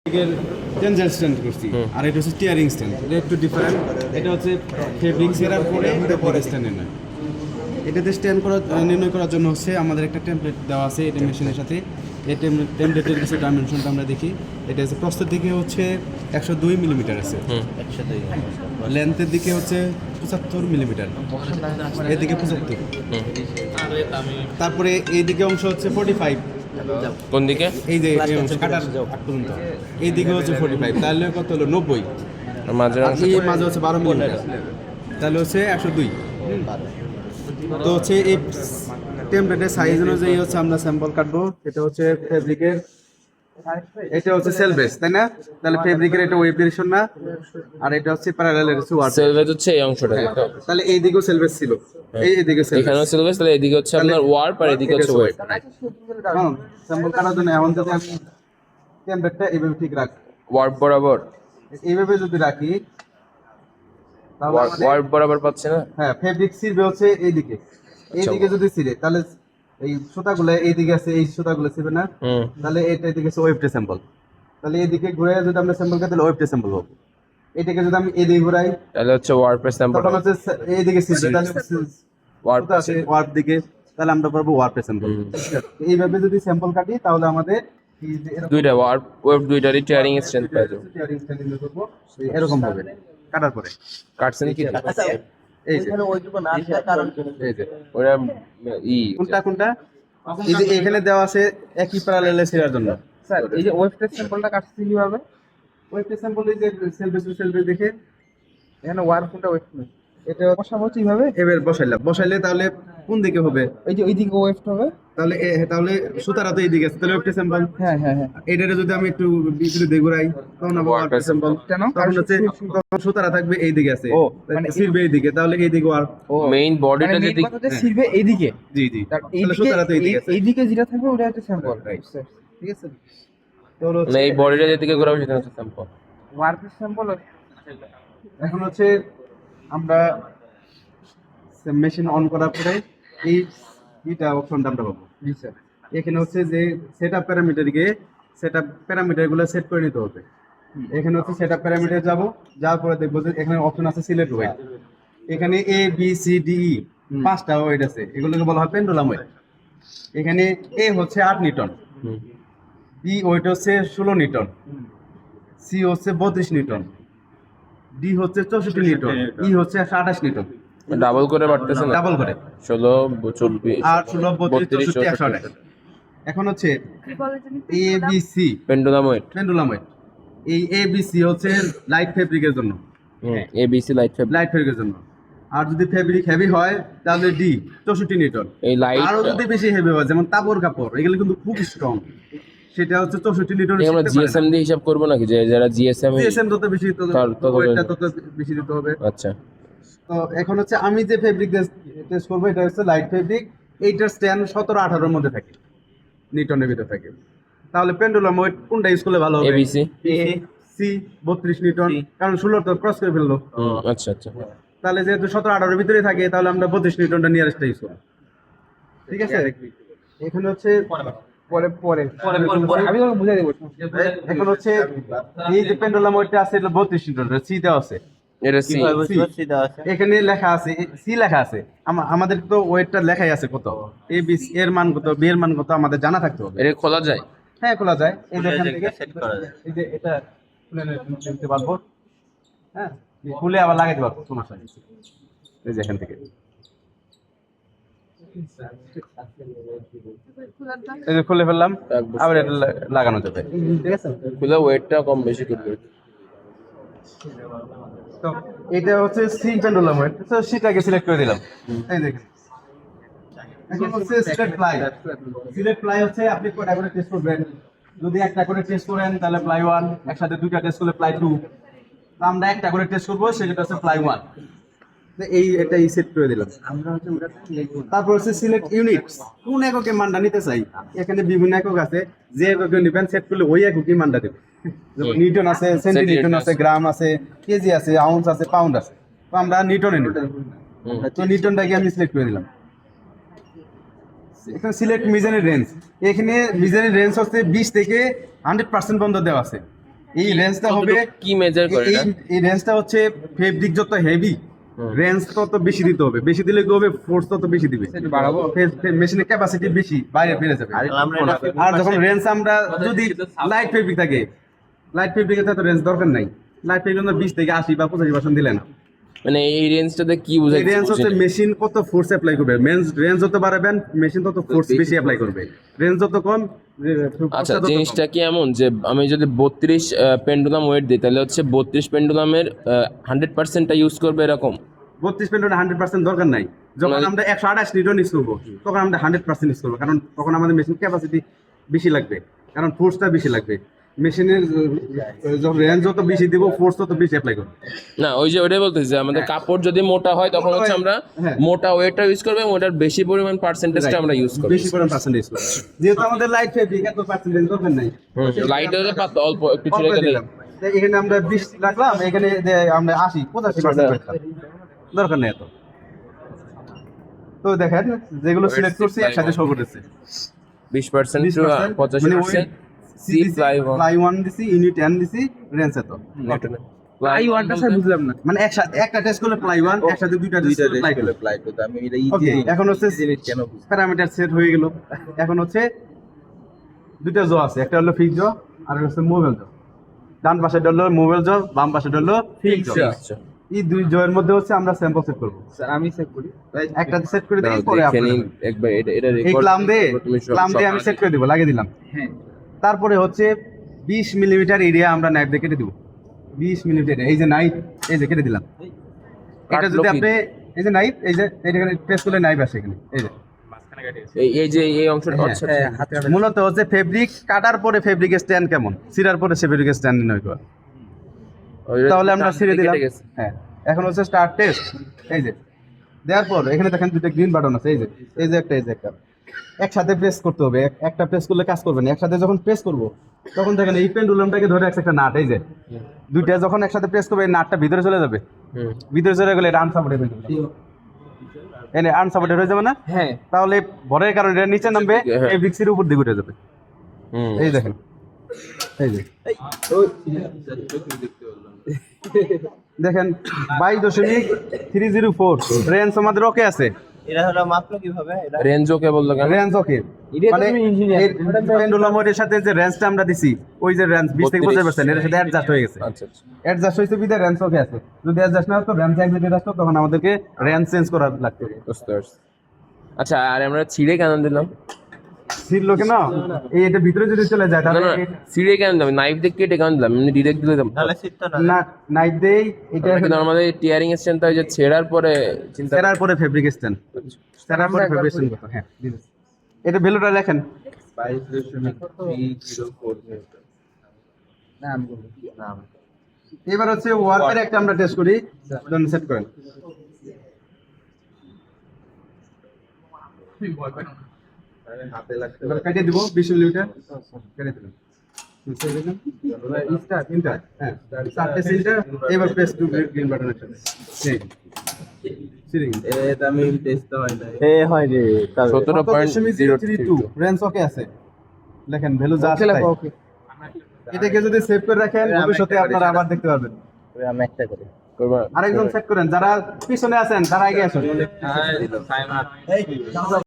টেনজাইল stand করছি আর এটা হচ্ছে টিয়ারিং স্ট্যান্ড, এটা একটু ডিফারেন্ট। এটা হচ্ছে ফেব্রিক সেরার পরে পরে স্ট্যান্ড নির্ণয়। এটাতে স্ট্যান্ড নির্ণয় করার জন্য হচ্ছে আমাদের একটা টেমপ্লেট দেওয়া আছে এটা মেশিনের সাথে। এই টেমপ্লেটের কিছু ডাইমেনশনটা আমরা দেখি। এটা হচ্ছে প্রস্থের দিকে হচ্ছে 102 মিলিমিটার আছে, লেন্থের দিকে হচ্ছে 75 মিলিমিটার, এদিকে 75, তারপরে এইদিকে অংশ হচ্ছে 45। কোন দিকে? এই যে এই অংশ কাটার আগ পর্যন্ত এই দিকে হচ্ছে 45, তাহলে কত হলো 90। মাঝের আর অংশ এই মাঝে হচ্ছে 12 মিলিমিটার, তাহলে হচ্ছে 102। তো হচ্ছে এই টেমপ্লেটের সাইজ অনুযায়ী হচ্ছে আমরা স্যাম্পল কাটবো। এটা হচ্ছে ফেব্রিকের, এটা হচ্ছে সেল বেস, তাই না? তাহলে ফেব্রিকের এটা ওয়েব ডিরেকশন না, আর এটা হচ্ছে প্যারালাল এর ওয়ার্ড। সেলভেজ হচ্ছে এই অংশটা, তাহলে এই দিকেও সেল বেস ছিল, এই দিকে সেল বেস, এখানেও সেলভেজ, তাহলে এদিকে হচ্ছে আপনার ওয়ার্প আর এদিকে হচ্ছে ওয়েব। স্যাম্পল কাটার জন্য এখন যদি আমি টেমপ্লেটটা এইভাবে ঠিক রাখি, ওয়ার্প বরাবর, এইভাবে যদি রাখি তাহলে ওয়ার্প বরাবর পাচ্ছে না। হ্যাঁ, ফেব্রিক ছিড়বে হচ্ছে এইদিকে, এইদিকে যদি ছিড়ে তাহলে এই সুতাগুলো এইদিকে আছে, এই সুতাগুলো ছিড়বে না, তাহলে এটা এদিকে আছে ওয়েবটা স্যাম্পল। তাহলে এইদিকে ঘুরে যদি আমরা স্যাম্পল কাটি তাহলে ওয়েবটা স্যাম্পল হবে। এটাকে যদি আমি এদিকে ঘুরাই তাহলে হচ্ছে ওয়ার্পের স্যাম্পল, তখন হচ্ছে এইদিকে ছিড়বে, তাহলে ওয়ার্প সুতা আছে ওয়ার্প দিকে, তাহলে আমরা পারবো ওয়ার্পটা স্যাম্পল। এইভাবে যদি স্যাম্পল কাটি তাহলে আমাদের এই যে এরকম দুইটা ওয়ার্প ওয়েব দুইটারই টিয়ারিং স্ট্রেন্থ পাই যাবে। টিয়ারিং স্ট্যান্ড ইউজ করব, এরকম হবে কাটার পরে। কাটছেন কি? এই যে এই যে ওরা কোনটা এই যে এখানে দেওয়া আছে একই প্যারালালে ছেড়ার জন্য। স্যার এই যে ওয়েবটেক স্যাম্পলটা কাটছি কিভাবে? ওয়েবটেক স্যাম্পল এই যে সেলফে দেখে এখানে ওয়ার কোনটা ওয়েব নেই, এটা বসাবো হচ্ছে এইভাবে, এবার বসাইলে তাহলে কোন দিকে হবে? এই যে ওইদিকে ওয়েবট হবে। তাহলে সুতারা তো এইদিকে আছে, তাহলে ওয়েবটেক স্যাম্পল। হ্যাঁ হ্যাঁ হ্যাঁ, এটারে যদি আমি একটু বিপরীত দিকে ঘুরাই তখন আবার ওয়ার্পটেক স্যাম্পল। কেন? তখন হচ্ছে তখন সুতারা থাকবে এইদিকে আছে, ও, মানে ছিড়বে এইদিকে, তাহলে এইদিকে ওয়ার্প। মেইন বডিটা মানে যেদিকে, main কথাটা ছিড়বে এইদিকে, জি জি, তার তাহলে সুতারা তো এইদিকে আছে, এইদিকে যেটা থাকবে ওটা হচ্ছে স্যাম্পল, রাইট স্যার। ঠিক আছে? তো হচ্ছে মানে এই বডিটা যেদিকে ঘোরাবে সেটা হচ্ছে স্যাম্পল। ওয়ার্কের স্যাম্পল এখন হচ্ছে আমরা মেশিন অন করার পরে এই এটা অপশনটা আমরা পাবো। জি স্যার। এখানে হচ্ছে যে সেটআপ প্যারামিটারগুলো সেট করে নিতে হবে। এখানে হচ্ছে সেটআপ প্যারামিটার যাব, যাওয়ার পরে দেখবো যে এখানে অপশন আছে সিলেক্ট ওয়েট। এখানে এ বি সি ডি ই 5টা ওয়েট আছে, এগুলোকে বলা হয় পেন্ডুলাম ওয়েট। এখানে এ হচ্ছে 8 নিউটন, বি ওয়েট হচ্ছে 16 নিউটন, সি হচ্ছে 32 নিউটন, ডি হচ্ছে 64 নিউটন, ই হচ্ছে 28 নিউটন। ডাবল করে বাড়তেছে না, ডাবল করে 16 24 8 16 32 64 128। এখন হচ্ছে A B C pendulum weight, pendulum weight. এই এ বি সি হচ্ছে লাইট ফেব্রিকের জন্য, এবিসি লাইট ফেব্রিক। লাইট ফেব্রিকের জন্য। আর যদি ফেব্রিক হেভি হয় তাহলে ডি 64 নিউটন। এই লাইট আরো যদি বেশি হেভি হয় যেমন কাপড় এগুলো কিন্তু খুব স্ট্রং, সেটা হচ্ছে 64 নিউটন। আমরা জিএসএম দিয়ে হিসাব করব নাকি, যে যারা জিএসএম জিএসএম তত বেশি ওয়েটটা তত বেশি দিতে হবে। আচ্ছা, তো এখন হচ্ছে আমি যে ফেব্রিক টেস্ট করবো এটা হচ্ছে লাইট ফেব্রিক। এইটার স্ট্যান্ড 17-18 মধ্যে থাকে, নিউটনের ভিতরে থাকে। তাহলে পেন্ডুলাম ওয়েট কোনটা ইউজ করলে ভালো হবে? এবিসি সি 32 নিউটন, কারণ 16 তো ক্রস করে ফেললো। আচ্ছা আচ্ছা, তাহলে যেহেতু 17-18 ভিতরে থাকে তাহলে আমরা 32 নিউটনটা নিয়ারেস্টটা ইউজ করব। ঠিক আছে? এখানে হচ্ছে পরে পরে পরে আমি তোমাকে বুঝাই দেবো। এখন হচ্ছে এই যে পেন্ডুলাম ওয়েটটা আছে এটা 32 নিউটন, সি দেওয়া আছে। এটা সি। এখানে লেখা আছে সি লেখা আছে, আমাদের তো ওয়েটটা লেখাই আছে কত, এ বি এর মান কত, বি এর মান কত আমাদের জানা থাকতে হবে। এটা খোলা যায়? হ্যাঁ, খোলা যায়। এই যে এখান থেকে সেট করা যায়, এই যে এটা খুলে নিতে পারবো। হ্যাঁ, খুলে আবার লাগাইতে পারবো, সমস্যা নেই। এই যে এখান থেকে এই যে খুলে ফেললাম, আবার এটা লাগানো যাবে। ঠিক আছে? খুলে ওয়েটটা কম বেশি করবে। তো এটা হচ্ছে সি পেন্ডুলাম ওয়েট, তো সেটাকে সিলেক্ট করে দিলাম। এই দেখেন, এখন হচ্ছে সিলেক্ট প্লাই হচ্ছে আপনি কয়টা করে টেস্ট করবেন। যদি একটা করে টেস্ট করেন তাহলে প্লাই 1, একসাথে দুইটা টেস্ট করলে প্লাই 2। তো আমরা একটা করে টেস্ট করবো, সেটা হচ্ছে প্লাই 1। এটা সেট করে দিলাম। তারপর হচ্ছে সিলেক্ট ইউনিটস, কোন এককে মানটা নিতে চাই। এখানে বিভিন্ন একক আছে, যে এককে নেবেন সেট করলে ওই একই মানটা দেবে। নিউটন আছে, সেন্টিনিউটন আছে, গ্রাম আছে, কেজি আছে, আউন্স আছে, পাউন্ড আছে। তো আমরা নিউটনে নেব, তো নিউটনটাকে আমি সিলেক্ট করে দিলাম। এখানে সিলেক্ট মিজানের রেঞ্জ, এখানে মিজানের রেঞ্জ হচ্ছে 20 থেকে 100% পর্যন্ত দেওয়া আছে। এই রেঞ্জটা হবে কি মেজার করে এই এটা? এই রেঞ্জটা হচ্ছে ফেব্রিক যত হেভি হুম। রেঞ্জ তত বেশি দিতে হবে, বেশি দিলে কি হবে, ফোর্স তত বেশি দিবে, একটু বাড়াবো। মেশিনের ক্যাপাসিটি বেশি বাইরে বেড়ে যাবে। আর যখন রেঞ্জ আমরা যদি লাইট ফেব্রিক থাকে, লাইট ফেব্রিকের তো রেঞ্জ দরকার নাই, লাইট ফেব্রিক 20 থেকে 80 বা 85% দিলেন। মানে এই রেঞ্জটাতে কি এই বোঝাচ্ছে? রেঞ্জ হচ্ছে মেশিন কত ফোর্স অ্যাপ্লাই করবে, রেঞ্জ যত বাড়াবেন মেশিন তত ফোর্স বেশি অ্যাপ্লাই করবে, রেঞ্জ যত কম আচ্ছা, force টা তত জিনিসটা কম। কি এমন যে আমি যদি 32 পেন্ডুলাম ওয়েট দিই তাহলে হচ্ছে 32 পেন্ডুলামের 100%টা ইউজ করবে এরকম? 32 পেন্ডুলাম 100% দরকার নাই, যখন মানে- আমরা 128 নিউটন ইউজ করবো তখন আমরা 100% ইউজ করবো, কারণ তখন আমাদের মেশিন ক্যাপাসিটি বেশি লাগবে, কারণ ফোর্সটা বেশি লাগবে। মেশিনের যখন রেঞ্জ যত বেশি দিব ফোর্স তত বেশি অ্যাপ্লাই করবে। না, ওই যে ওটাই বলতেছি যে আমাদের কাপড় যদি মোটা হয় তখন মোটা হচ্ছে হয়, আমরা হ্যাঁ। মোটা ওয়েটটা ইউজ করবো এবং ওটার বেশি পরিমাণ পার্সেন্টেজটা আমরা ইউজ করবো। বেশি পরিমাণ পার্সেন্ট ইউজ করবো, যেহেতু আমাদের লাইট ফেব্রিক এত পার্সেন্টেজ দরকার নাই। লাইটে হলে পাতলা অল্প একটু অল্প ছেড়ে গেলে দিলাম। তো এখানে আমরা 20 রাখলাম, এখানে যে আমরা 80-85% রাখলাম, দরকার নেই এত। তো দেখেন যেগুলো সিলেক্ট করছি একসাথে শো করতেছে 20% 20%, 85% সি প্লাই প্লাই 1 দিছি, ইউনিট 10 দিছি, রেঞ্জ এত। প্লাই ওয়ানটা স্যার বুঝলাম না। মানে একসাথে একটা টেস্ট করলে প্লাই 1, একসাথে দুইটা টেস্ট করলে প্লাই 2। আমি এটা ওকে, এখন হচ্ছে প্যারামিটার সেট হয়ে গেল। এখন হচ্ছে দুইটা জো আছে, একটা হলো ফিক্স জো আর একটা হচ্ছে মোবাইল জো। ডান পাশে হলো মোবাইল জো, বাম পাশে হলো ফিক্স জো। এই দুই জয়ের মধ্যে হচ্ছে আমরা স্যাম্পল সেট করব। স্যার আমি চেক করি। একটা সেট করে দিই, পরে দেখে আপনি নিন একবার এটা এই রেকর্ড ক্লাম দিয়ে আমি সেট করে দিব, লাগিয়ে দিলাম। হ্যাঁ। তারপরে হচ্ছে 20 মিলিমিটার এরিয়া আমরা নাইফ দিয়ে কেটে দিব। 20 মিলিমিটার, এই যে নাইফ, এই যে কেটে দিলাম। এটা যদি আপনি এই যে নাইফ, এই যে এখানে প্রেস করলে নাইফ আসে এখানে, এই যে এই যে এই অংশটা হ্যাঁ, আচ্ছা হ্যাঁ, হাতে মূলত হচ্ছে ফেব্রিক কাটার পরে ফেব্রিক স্ট্যান্ড কেমন, সিরার পরে ফেব্রিক স্ট্যান্ড নির্ণয় করা। তাহলে আমরা ছেড়ে দিলাম। হ্যাঁ, এখন হচ্ছে স্টার্ট টেস্ট। এই যে দেওয়ার পর এখানে দেখেন দুটো গ্রিন বাটন আছে, এই যে একটা, এই যে একটা, একসাথে প্রেস করতে হবে। একটা প্রেস করলে কাজ করবে না, একসাথে যখন প্রেস করব তখন দেখেন এই পেন্ডুলামটাকে ধরে একটা নাট, এই যে দুইটা যখন একসাথে প্রেস করবে এই নাটটা ভিতরে চলে যাবে, ভিতরে চলে গেলে এটা আনসাপোর্টেড হয়ে যাবে, এনে আনসাপোর্টেড হয়ে যাবে না, হ্যাঁ। তাহলে ভরের কারণে এটা নিচে নামবে, হ্যাঁ। এই ফেব্রিক্সের উপর দিকে উঠে যাবে। এই দেখেন, এই যে দেখেন 22.304 রেঞ্জ আমাদের ওকে আছে। এটা হলো মাপলো কিভাবে? এটা রেঞ্জ ওকে বললো কেন? রেঞ্জ ওকে, এটা তো মানে তুমি engineer। পেন্ডুলামের সাথে যে রেঞ্জটা আমরা দিছি, ওই যে রেঞ্জ 20 থেকে 25% এর সাথে অ্যাডজাস্ট হয়ে গেছে। আচ্ছা আচ্ছা, অ্যাডজাস্ট হয়েছে বিদে রেঞ্জ ওকে আছে। যদি অ্যাডজাস্ট না হতো, রেঞ্জ একদিকে আসতো, তখন আমাদেরকে রেঞ্জ চেঞ্জ করার লাগতো। বুঝতে পারছি। আচ্ছা, আর আমরা ছিঁড়ে কেন দিলাম? সিল লোকে না, এই এটা ভিতরে যদি চলে যায় না তাহলে না, ছিঁড়ে কেন দিলাম? নাইফ দিয়ে কেটে কেন দিলাম? এমনি ডিরেক্ট দিলে দিলাম। তাহলে শীত তো না। না নাইফ দেই, এটা নর্মালি টিয়ারিং এর স্ট্যান্ড যে ছেঁড়ার পরে চিন্তা সেরার পরে ফেব্রিক স্ট্যান্ড, সেরার পরে ফেব্রিক স্ট্যান্ড কত? হ্যাঁ, দিতেছি। এটা ভ্যালুটা লেখেন। 22.304 না আমি বলবো। না এবার হচ্ছে ওয়ার্কের একটা আমরা টেস্ট করি, জন্য সেট করেন। হাতে লাগতে এবার কেটে দিব 20 মিলিমিটার, কেটে দিলাম। ইন্টার, হ্যাঁ, চারটে সিলটা। এবার প্রেস টু গ্রিন বাটন একটা সেই সিরিং এটা আমি টেস্ট হয় না। 17.032 রেঞ্জ ওকে আছে, লেখেন ভ্যালু যা আছে ওকে তাই। লেখো, ওকে। এটাকে যদি সেভ করে রাখেন ভবিষ্যতে আপনারা আবার দেখতে পারবেন। আমি একটা করি। করবা? আরেকজন সেট করেন, যারা পিছনে আছেন তারা আগে আসুন।